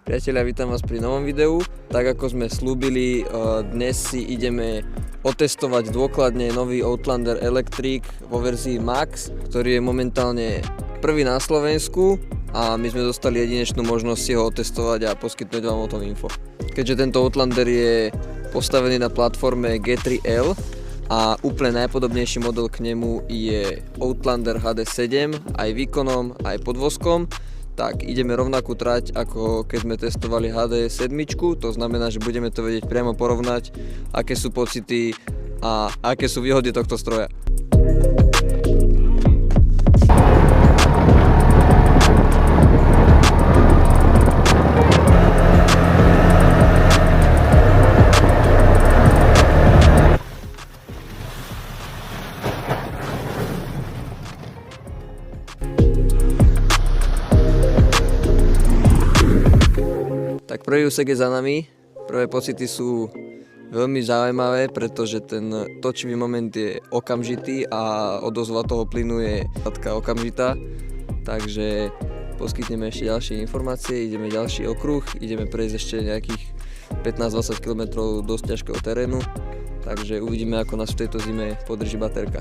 Priatelia, vítam vás pri novom videu. Tak ako sme slúbili, dnes si ideme otestovať dôkladne nový Outlander Electric vo verzii Max, ktorý je momentálne prvý na Slovensku a my sme dostali jedinečnú možnosť si ho otestovať a poskytnúť vám o tom info. Keďže tento Outlander je postavený na platforme G3L a úplne najpodobnejší model k nemu je Outlander HD7 aj výkonom, aj podvozkom, tak ideme rovnakú trať, ako keď sme testovali HD7, to znamená, že budeme to vedieť priamo porovnať, aké sú pocity a aké sú výhody tohto stroja. Tak prvý úsek je za nami, prvé pocity sú veľmi zaujímavé, pretože ten točivý moment je okamžitý a odozva toho plynu je okamžitá, takže poskytneme ešte ďalšie informácie, ideme ďalší okruh, ideme prejsť ešte nejakých 15-20 km dosť ťažkého terénu, takže uvidíme, ako nás v tejto zime podrží baterka.